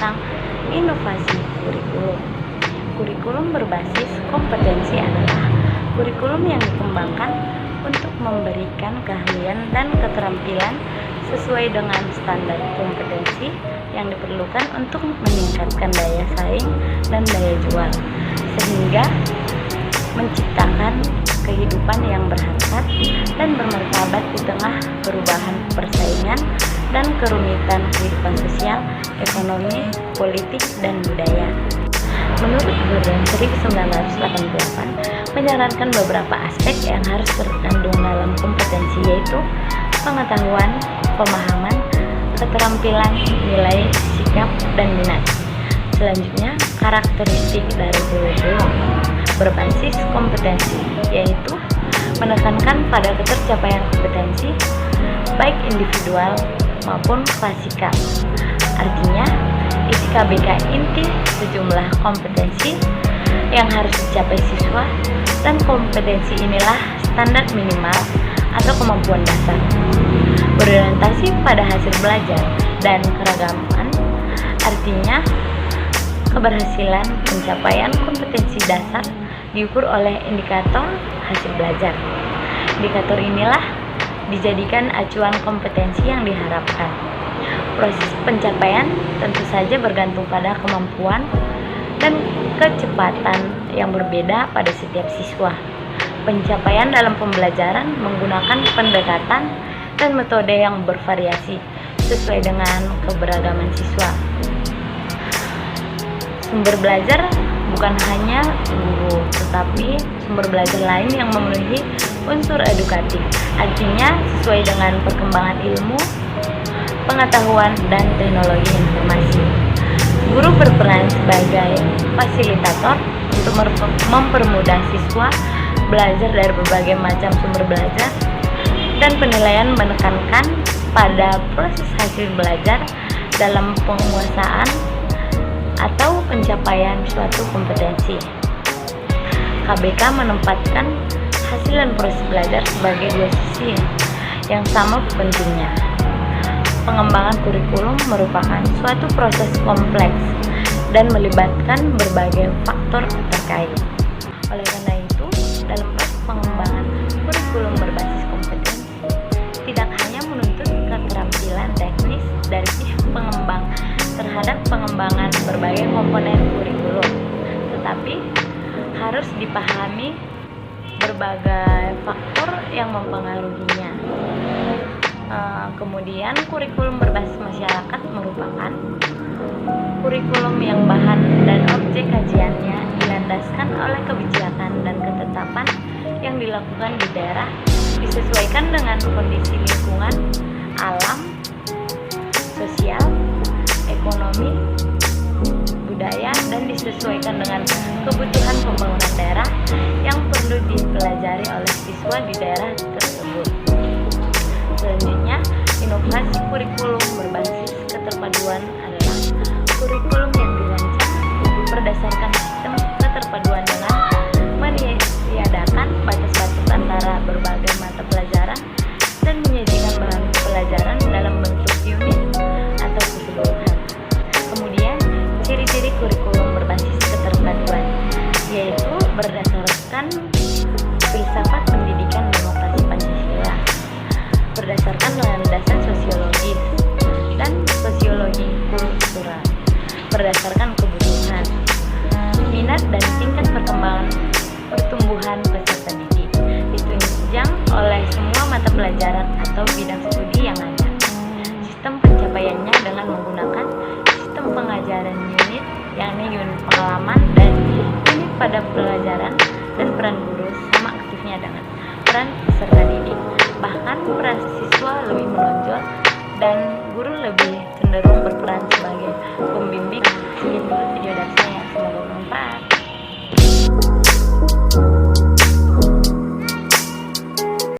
tentang inovasi kurikulum. Kurikulum berbasis kompetensi adalah kurikulum yang dikembangkan untuk memberikan keahlian dan keterampilan sesuai dengan standar kompetensi yang diperlukan untuk meningkatkan daya saing dan daya jual, sehingga menciptakan kehidupan yang berharkat dan bermartabat di tengah perubahan persaingan dan kerumitan kehidupan sosial, ekonomi, politik, dan budaya. Menurut Gordon 1988 menyarankan beberapa aspek yang harus terkandung dalam kompetensi, yaitu pengetahuan, pemahaman, keterampilan, nilai, sikap, dan minat. Selanjutnya, karakteristik dari kurikulum berbasis kompetensi, yaitu menekankan pada ketercapaian kompetensi baik individual maupun klasikal. Artinya, isi KBK inti sejumlah kompetensi yang harus dicapai siswa, dan kompetensi inilah standar minimal atau kemampuan dasar. Berorientasi pada hasil belajar dan keragaman, artinya keberhasilan pencapaian kompetensi dasar diukur oleh indikator hasil belajar. Indikator inilah dijadikan acuan kompetensi yang diharapkan. Proses pencapaian tentu saja bergantung pada kemampuan dan kecepatan yang berbeda pada setiap siswa. Pencapaian dalam pembelajaran menggunakan pendekatan dan metode yang bervariasi sesuai dengan keberagaman siswa. Sumber belajar bukan hanya guru, tetapi sumber belajar lain yang memenuhi unsur edukatif, artinya sesuai dengan perkembangan ilmu, pengetahuan, dan teknologi informasi. Guru berperan sebagai fasilitator untuk mempermudah siswa belajar dari berbagai macam sumber belajar, dan penilaian menekankan pada proses hasil belajar dalam penguasaan atau pencapaian suatu kompetensi. KBK menempatkan hasil dan proses belajar sebagai dua sisi yang sama pentingnya. Pengembangan kurikulum merupakan suatu proses kompleks dan melibatkan berbagai faktor terkait. Oleh karena itu, dalam proses pengembangan kurikulum berbasis kompetensi tidak hanya menuntut keterampilan teknis dari pihak pengembang terhadap pengembangan berbagai komponen kurikulum, tetapi harus dipahami berbagai faktor yang mempengaruhinya. Kemudian, kurikulum berbasis masyarakat merupakan kurikulum yang bahan dan objek kajiannya dilandaskan oleh kebijakan dan ketetapan yang dilakukan di daerah, disesuaikan dengan kondisi lingkungan, alam, sosial, ekonomi, budaya, dan disesuaikan dengan kebutuhan pembangunan daerah yang perlu dipelajari oleh siswa di daerah tersebut. Selanjutnya, inovasi kurikulum berbasis keterpaduan adalah kurikulum yang dirancang berdasarkan sistem keterpaduan dengan meniadakan batas-batas antara berbagai mata pelajaran dan menyajikan bahan pelajaran dalam bentuk unit atau keseluruhan. Kemudian, ciri-ciri kurikulum berbasis keterpaduan yaitu berdasarkan filsafat pendidikan demokrasi Pancasila, berdasarkan landasan sosiologis dan sosiologi kultural, berdasarkan kebutuhan, minat, dan tingkat pertumbuhan peserta didik, ditunjang oleh semua mata pelajaran atau bidang studi yang ada. Sistem pencapaiannya dengan menggunakan sistem pengajaran unit, yakni unit pengalaman dan unit pada pelajaran, dan peran guru sama aktifnya dengan peran peserta didik. Bahkan peran siswa lebih menonjol dan guru lebih cenderung berperan sebagai pembimbing. Sekian dulu video dari saya, semoga bermanfaat.